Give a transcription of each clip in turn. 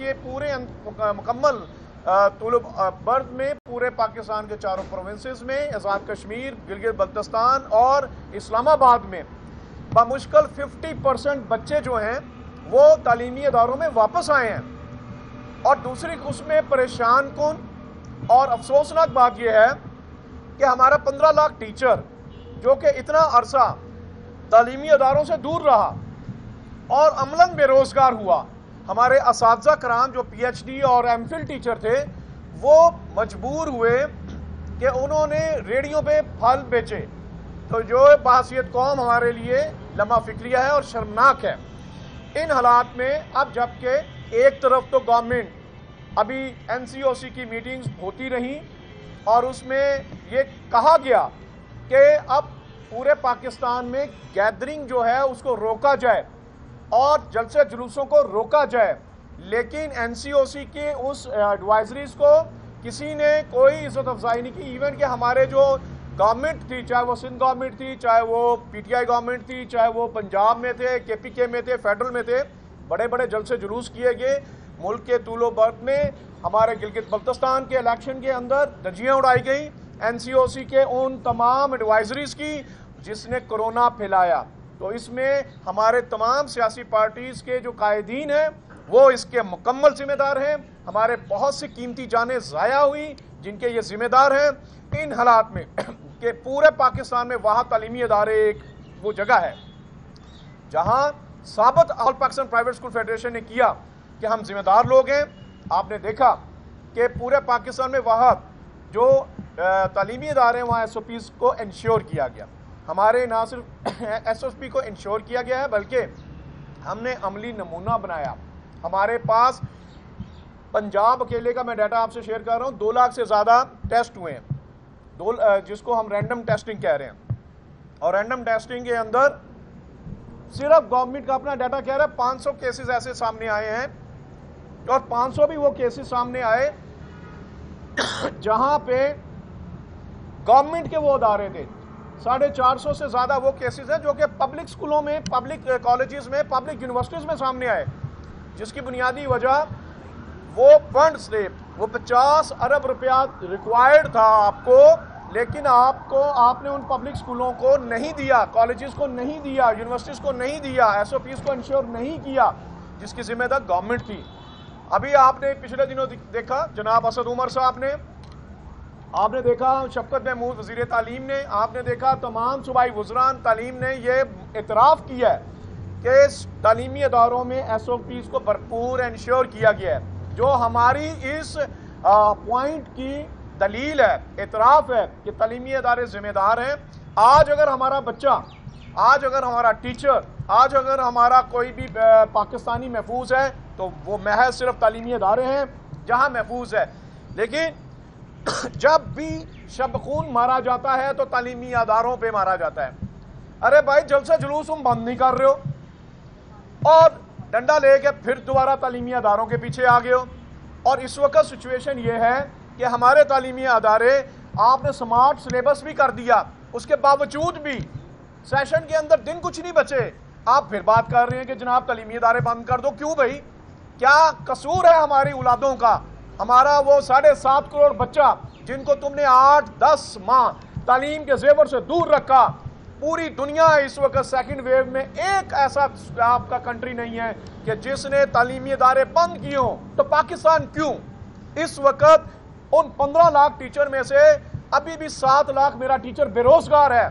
کہ پورے مکمل طول برد میں پورے پاکستان کے چاروں پروونسز میں، آزاد کشمیر، گلگت بلتستان اور اسلام آباد میں بمشکل 50% بچے جو ہیں وہ تعلیمی اداروں میں واپس آئے ہیں۔ اور دوسری اس میں پریشان کن اور افسوسناک بات یہ ہے کہ ہمارا 15 لاکھ ٹیچر جو کہ اتنا عرصہ تعلیمی اداروں سے دور رہا اور عملاً بے روزگار ہوا، ہمارے اساتذہ کرام جو پی ایچ ڈی اور ایم فل ٹیچر تھے وہ مجبور ہوئے کہ انہوں نے ریڑھیوں پہ پھل بیچے، تو جو بحیثیت قوم ہمارے لیے لمحہ فکریہ ہے اور شرمناک ہے۔ ان حالات میں اب جبکہ ایک طرف تو گورنمنٹ ابھی این سی او سی کی میٹنگز ہوتی رہیں اور اس میں یہ کہا گیا کہ اب پورے پاکستان میں گیدرنگ جو ہے اس کو روکا جائے اور جلسے جلوسوں کو روکا جائے، لیکن این سی او سی کے اس ایڈوائزریز کو کسی نے کوئی عزت افزائی نہیں کی۔ ایون کہ ہمارے جو گورنمنٹ تھی، چاہے وہ سندھ گورنمنٹ تھی، چاہے وہ پی ٹی آئی گورنمنٹ تھی، چاہے وہ پنجاب میں تھے، کے پی کے میں تھے، فیڈرل میں تھے، بڑے بڑے جلسے جلوس کیے گئے ملک کے طول و برد میں۔ ہمارے گلگت بلتستان کے الیکشن کے اندر دھجیاں اڑائی گئیں این سی او سی کے ان تمام ایڈوائزریز کی جس نے کرونا پھیلایا۔ تو اس میں ہمارے تمام سیاسی پارٹیز کے جو قائدین ہیں وہ اس کے مکمل ذمہ دار ہیں۔ ہمارے بہت سی قیمتی جانیں ضائع ہوئی جن کے یہ ذمہ دار ہیں۔ ان حالات میں کہ پورے پاکستان میں وہاں تعلیمی ادارے ایک وہ جگہ ہے جہاں ثابت آل پاکستان پرائیویٹ اسکول فیڈریشن نے کیا کہ ہم ذمہ دار لوگ ہیں۔ آپ نے دیکھا کہ پورے پاکستان میں وہاں جو تعلیمی ادارے ہیں وہاں ایس او پیز کو انشور کیا گیا۔ ہمارے نہ صرف ایس او پی کو انشور کیا گیا ہے بلکہ ہم نے عملی نمونہ بنایا۔ ہمارے پاس پنجاب اکیلے کا میں ڈیٹا آپ سے شیئر کر رہا ہوں، 2 لاکھ سے زیادہ ٹیسٹ ہوئے ہیں، جس کو ہم رینڈم ٹیسٹنگ کہہ رہے ہیں۔ اور رینڈم ٹیسٹنگ کے اندر صرف گورنمنٹ کا اپنا ڈیٹا کہہ رہا ہے 500 کیسز ایسے سامنے آئے ہیں، اور 500 بھی وہ کیسز سامنے آئے جہاں پہ گورنمنٹ کے وہ ادارے تھے۔ 450 سے زیادہ وہ کیسز ہیں جو کہ پبلک سکولوں میں، پبلک کالجز میں، پبلک یونیورسٹیز میں سامنے آئے، جس کی بنیادی وجہ وہ فنڈز تھے۔ وہ 50 ارب روپیہ ریکوائرڈ تھا آپ کو، لیکن آپ نے ان پبلک سکولوں کو نہیں دیا، کالجز کو نہیں دیا، یونیورسٹیز کو نہیں دیا، ایس او پیز کو انشور نہیں کیا، جس کی ذمہ دار گورنمنٹ تھی۔ ابھی آپ نے پچھلے دنوں دیکھا جناب اسد عمر صاحب نے، آپ نے دیکھا شفقت محمود وزیر تعلیم نے، آپ نے دیکھا تمام صوبائی وزران تعلیم نے یہ اعتراف کیا ہے کہ تعلیمی اداروں میں ایس او پیز کو بھرپور انشور کیا گیا ہے، جو ہماری اس پوائنٹ کی دلیل ہے، اعتراف ہے کہ تعلیمی ادارے ذمہ دار ہیں۔ آج اگر ہمارا بچہ، آج اگر ہمارا ٹیچر، آج اگر ہمارا کوئی بھی پاکستانی محفوظ ہے تو وہ محض صرف تعلیمی ادارے ہیں جہاں محفوظ ہے۔ لیکن جب بھی شب خون مارا جاتا ہے تو تعلیمی اداروں پہ مارا جاتا ہے۔ ارے بھائی جلسہ جلوس تم بند نہیں کر رہے ہو اور ڈنڈا لے کے پھر دوبارہ تعلیمی اداروں کے پیچھے آ گئے ہو۔ اور اس وقت سچویشن یہ ہے کہ ہمارے تعلیمی ادارے، آپ نے سمارٹ سلیبس بھی کر دیا، اس کے باوجود بھی سیشن کے اندر دن کچھ نہیں بچے، آپ پھر بات کر رہے ہیں کہ جناب تعلیمی ادارے بند کر دو۔ کیوں بھائی؟ کیا قصور ہے ہماری اولادوں کا؟ ہمارا وہ 7.5 کروڑ بچہ جن کو تم نے 8-10 ماہ تعلیم کے زیور سے دور رکھا، پوری دنیا اس وقت سیکنڈ ویو میں ایک ایسا آپ کا کنٹری نہیں ہے کہ جس نے تعلیمی ادارے بند کیے ہوں، تو پاکستان کیوں؟ اس وقت ان 15 لاکھ ٹیچر میں سے ابھی بھی 7 لاکھ میرا ٹیچر بے روزگار ہے۔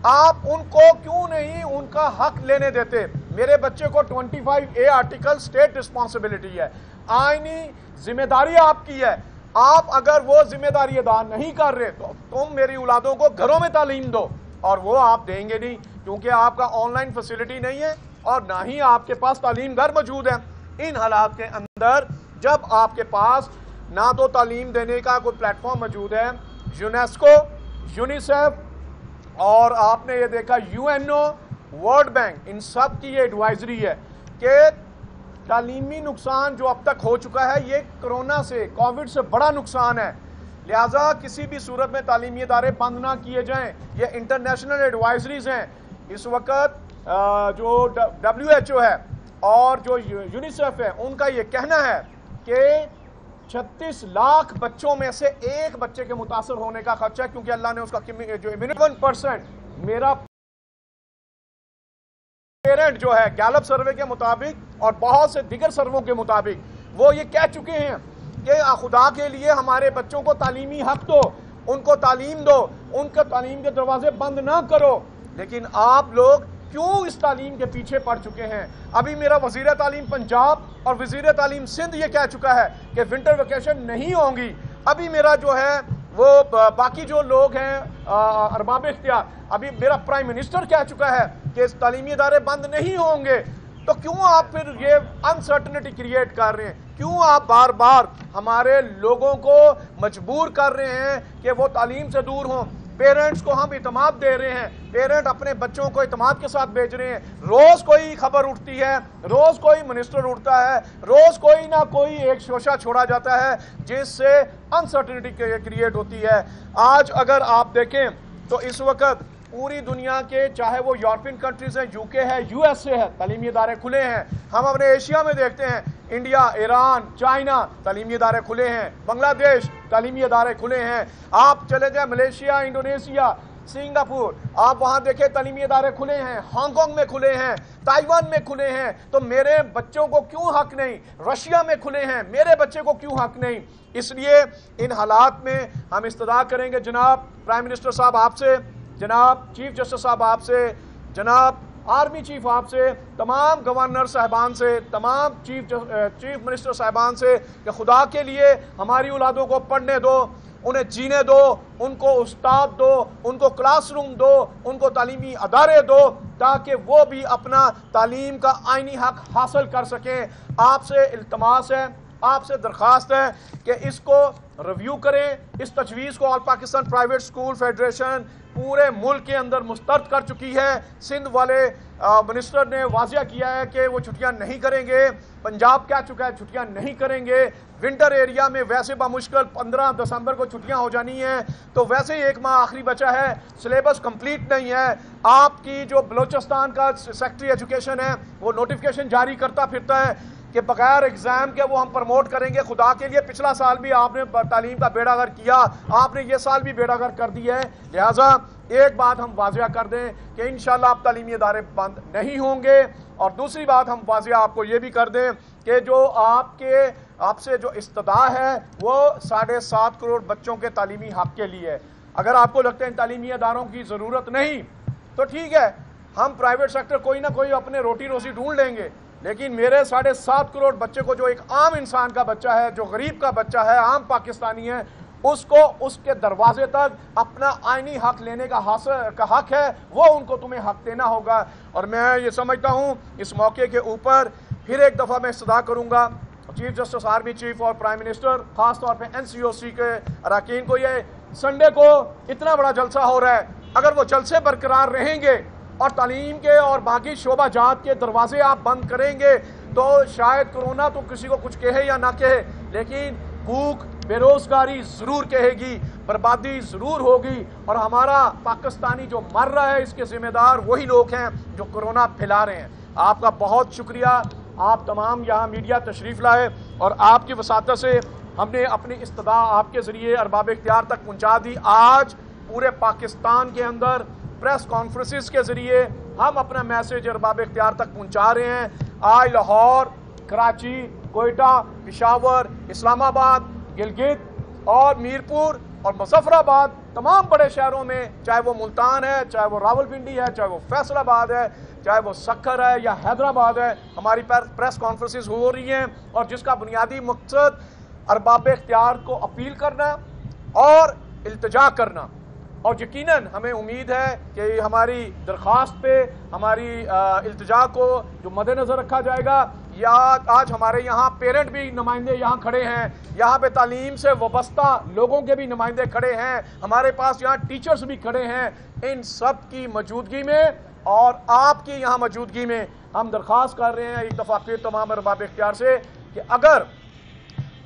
آپ ان کو کیوں نہیں ان کا حق لینے دیتے؟ میرے بچے کو 25A آرٹیکل اسٹیٹ رسپانسبلٹی ہے، آئینی ذمہ داری آپ کی ہے۔ آپ اگر وہ ذمہ داری ادا نہیں کر رہے تو تم میری اولادوں کو گھروں میں تعلیم دو، اور وہ آپ دیں گے نہیں کیونکہ آپ کا آن لائن فیسلٹی نہیں ہے اور نہ ہی آپ کے پاس تعلیم گھر موجود ہے۔ ان حالات کے اندر جب آپ کے پاس نہ تو تعلیم دینے کا کوئی پلیٹ فارم موجود ہے، یونیسکو، یونیسیف اور آپ نے یہ دیکھا UN ورلڈ بینک، ان سب کی یہ ایڈوائزری ہے کہ تعلیمی نقصان جو اب تک ہو چکا ہے یہ کرونا سے، کووڈ سے بڑا نقصان ہے، لہٰذا کسی بھی صورت میں تعلیمی ادارے بند نہ کیے جائیں۔ یہ انٹرنیشنل ایڈوائزریز ہیں۔ اس وقت جو WHO ہے اور جو یونیسیف ہے ان کا یہ کہنا ہے کہ 36 لاکھ بچوں میں سے ایک بچے کے متاثر ہونے کا خدشہ ہے، کیونکہ اللہ نے اس کا جو 1% میرا پیرنٹ جو ہے گیلپ سروے کے مطابق اور بہت سے دیگر سرووں کے مطابق وہ یہ کہہ چکے ہیں کہ خدا کے لیے ہمارے بچوں کو تعلیمی حق دو، ان کو تعلیم دو، ان کے تعلیم کے دروازے بند نہ کرو۔ لیکن آپ لوگ کیوں اس تعلیم کے پیچھے پڑ چکے ہیں؟ ابھی میرا وزیر تعلیم پنجاب اور وزیر تعلیم سندھ یہ کہہ چکا ہے کہ ونٹر ویکیشن نہیں ہوں گی۔ ابھی میرا جو ہے وہ باقی جو لوگ ہیں ارباب اختیار، ابھی میرا پرائم منسٹر کہہ چکا ہے کہ تعلیمی ادارے بند نہیں ہوں گے۔ تو کیوں آپ پھر یہ انسرٹنٹی کریٹ کر رہے ہیں؟ کیوں آپ بار بار ہمارے لوگوں کو مجبور کر رہے ہیں کہ وہ تعلیم سے دور ہوں؟ پیرنٹس کو ہم اعتماد دے رہے ہیں، پیرنٹ اپنے بچوں کو اعتماد کے ساتھ بھیج رہے ہیں۔ روز کوئی خبر اٹھتی ہے، روز کوئی منسٹر اٹھتا ہے، روز کوئی نہ کوئی ایک شوشہ چھوڑا جاتا ہے جس سے انسرٹنٹی کریٹ ہوتی ہے۔ آج اگر آپ دیکھیں تو اس وقت پوری دنیا کے چاہے وہ یورپین کنٹریز ہیں، یو کے ہے، یو ایس اے ہے، تعلیمی ادارے کھلے ہیں۔ ہم اپنے ایشیا میں دیکھتے ہیں، انڈیا، ایران، چائنا، تعلیمی ادارے کھلے ہیں۔ بنگلہ دیش، تعلیمی ادارے کھلے ہیں۔ آپ چلے جائیں ملیشیا، انڈونیشیا، سنگاپور، آپ وہاں دیکھیں تعلیمی ادارے کھلے ہیں، ہانگ کانگ میں کھلے ہیں، تائیوان میں کھلے ہیں۔ تو میرے بچوں کو کیوں حق نہیں؟ رشیا میں کھلے ہیں، میرے بچے کو کیوں حق نہیں؟ اس لیے ان حالات میں ہم استدعا کریں گے جناب پرائم منسٹر صاحب آپ سے، جناب چیف جسٹس صاحب آپ سے، جناب آرمی چیف آپ سے، تمام گورنر صاحبان سے، تمام چیف منسٹر صاحبان سے کہ خدا کے لیے ہماری اولادوں کو پڑھنے دو، انہیں جینے دو، ان کو استاد دو، ان کو کلاس روم دو، ان کو تعلیمی ادارے دو، تاکہ وہ بھی اپنا تعلیم کا آئینی حق حاصل کر سکیں۔ آپ سے التماس ہے، آپ سے درخواست ہے کہ اس کو ریویو کریں، اس تجویز کو آل پاکستان پرائیویٹ اسکول فیڈریشن پورے ملک کے اندر مسترد کر چکی ہے۔ سندھ والے منسٹر نے واضح کیا ہے کہ وہ چھٹیاں نہیں کریں گے، پنجاب کہہ چکا ہے چھٹیاں نہیں کریں گے۔ ونٹر ایریا میں ویسے بمشکل 15 دسمبر کو چھٹیاں ہو جانی ہیں، تو ویسے ہی 1 ماہ آخری بچا ہے، سلیبس کمپلیٹ نہیں ہے۔ آپ کی جو بلوچستان کا سیکٹری ایجوکیشن ہے وہ نوٹیفیکیشن جاری کرتا پھرتا ہے کہ بغیر ایگزام کے وہ ہم پروموٹ کریں گے۔ خدا کے لیے پچھلا سال بھی آپ نے تعلیم کا بیڑا غرق کیا، آپ نے یہ سال بھی بیڑا غرق کر دیا ہے۔ لہٰذا ایک بات ہم واضح کر دیں کہ انشاءاللہ آپ تعلیمی ادارے بند نہیں ہوں گے، اور دوسری بات ہم واضح آپ کو یہ بھی کر دیں کہ جو آپ سے جو استدعا ہے وہ 7.5 کروڑ بچوں کے تعلیمی حق کے لیے ہے۔ اگر آپ کو لگتا ہے ان تعلیمی اداروں کی ضرورت نہیں تو ٹھیک ہے، ہم پرائیویٹ سیکٹر کوئی نہ کوئی اپنے روٹی روزی ڈھونڈ لیں گے، لیکن میرے 7.5 کروڑ بچے کو، جو ایک عام انسان کا بچہ ہے، جو غریب کا بچہ ہے، عام پاکستانی ہے، اس کو اس کے دروازے تک اپنا آئینی حق لینے کا حق ہے، وہ ان کو تمہیں حق دینا ہوگا۔ اور میں یہ سمجھتا ہوں اس موقع کے اوپر پھر ایک دفعہ میں استدعا کروں گا چیف جسٹس، آرمی چیف اور پرائم منسٹر، خاص طور پہ NCOC کے اراکین کو، یہ سنڈے کو اتنا بڑا جلسہ ہو رہا ہے، اگر وہ جلسے برقرار رہیں گے اور تعلیم کے اور باقی شعبہ جات کے دروازے آپ بند کریں گے تو شاید کرونا تو کسی کو کچھ کہے یا نہ کہے، لیکن بھوک، بے روزگاری ضرور کہے گی، بربادی ضرور ہوگی، اور ہمارا پاکستانی جو مر رہا ہے اس کے ذمہ دار وہی لوگ ہیں جو کرونا پھیلا رہے ہیں۔ آپ کا بہت شکریہ، آپ تمام یہاں میڈیا تشریف لائے، اور آپ کی وساطت سے ہم نے اپنی استدعا آپ کے ذریعے ارباب اختیار تک پہنچا دی۔ آج پورے پاکستان کے اندر پریس کانفرنسز کے ذریعے ہم اپنا میسیج ارباب اختیار تک پہنچا رہے ہیں۔ آج لاہور، کراچی، کوئٹہ، پشاور، اسلام آباد، گلگت اور میرپور اور مظفر آباد، تمام بڑے شہروں میں، چاہے وہ ملتان ہے، چاہے وہ راولپنڈی ہے، چاہے وہ فیصل آباد ہے، چاہے وہ سکھر ہے یا حیدرآباد ہے، ہماری پریس کانفرنسز ہو رہی ہیں، اور جس کا بنیادی مقصد ارباب اختیار کو اپیل کرنا اور التجا کرنا۔ اور یقیناً ہمیں امید ہے کہ ہماری درخواست پہ، ہماری التجا کو جو مد نظر رکھا جائے گا، یا آج ہمارے یہاں پیرنٹ بھی نمائندے یہاں کھڑے ہیں، یہاں پہ تعلیم سے وابستہ لوگوں کے بھی نمائندے کھڑے ہیں، ہمارے پاس یہاں ٹیچرز بھی کھڑے ہیں، ان سب کی موجودگی میں اور آپ کی یہاں موجودگی میں ہم درخواست کر رہے ہیں ایک دفعہ پھر تمام ارباب اختیار سے کہ اگر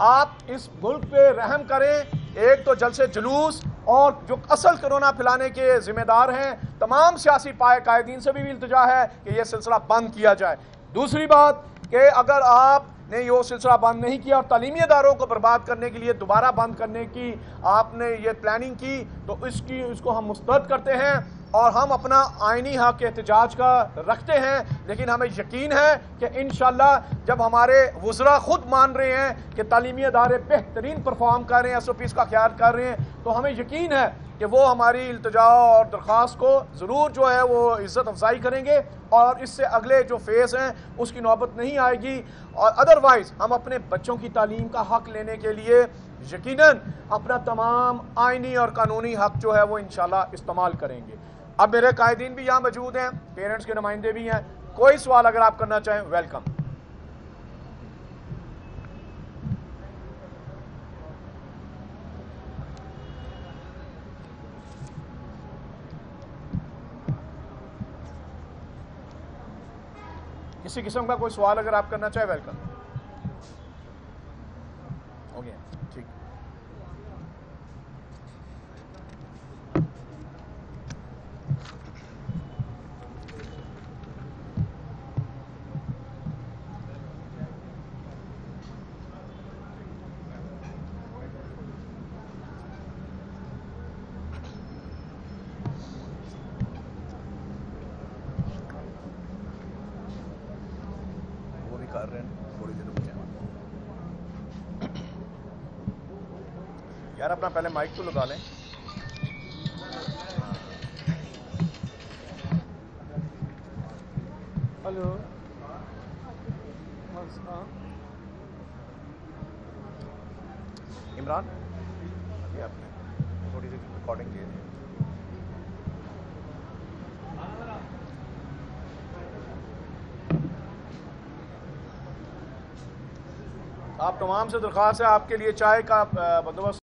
آپ اس ملک پہ رحم کریں، ایک تو جلسے جلوس اور جو اصل کرونا پھیلانے کے ذمہ دار ہیں تمام سیاسی قائدین سے بھی التجا ہے کہ یہ سلسلہ بند کیا جائے۔ دوسری بات کہ اگر آپ نے یہ سلسلہ بند نہیں کیا اور تعلیمی اداروں کو برباد کرنے کے لیے دوبارہ بند کرنے کی آپ نے یہ پلاننگ کی، تو اس کو ہم مسترد کرتے ہیں اور ہم اپنا آئینی حق احتجاج کا رکھتے ہیں، لیکن ہمیں یقین ہے کہ انشاءاللہ جب ہمارے وزراء خود مان رہے ہیں کہ تعلیمی ادارے بہترین پرفارم کر رہے ہیں، ایس او پیز کا خیال کر رہے ہیں، تو ہمیں یقین ہے کہ وہ ہماری التجا اور درخواست کو ضرور جو ہے وہ عزت افزائی کریں گے اور اس سے اگلے جو فیز ہیں اس کی نوبت نہیں آئے گی، اور ادروائز ہم اپنے بچوں کی تعلیم کا حق لینے کے لیے یقیناً اپنا تمام آئینی اور قانونی حق جو ہے وہ انشاءاللہ استعمال کریں گے۔ اب میرے قائدین بھی یہاں موجود ہیں، پیرنٹس کے نمائندے بھی ہیں، کوئی سوال اگر آپ کرنا چاہیں ویلکم۔ کسی قسم کا کوئی سوال اگر آپ کرنا چاہیں ویلکم۔ اوکے ٹھیک۔ کر رہے ہیں تھوڑی دیر رک جائیں یار، اپنا پہلے مائک تو لگا لیں۔ ہلو عمران، یہ آپ نے تھوڑی سی ریکارڈنگ دے دیں۔ آپ تمام سے درخواست ہے، آپ کے لیے چائے کا بندوبست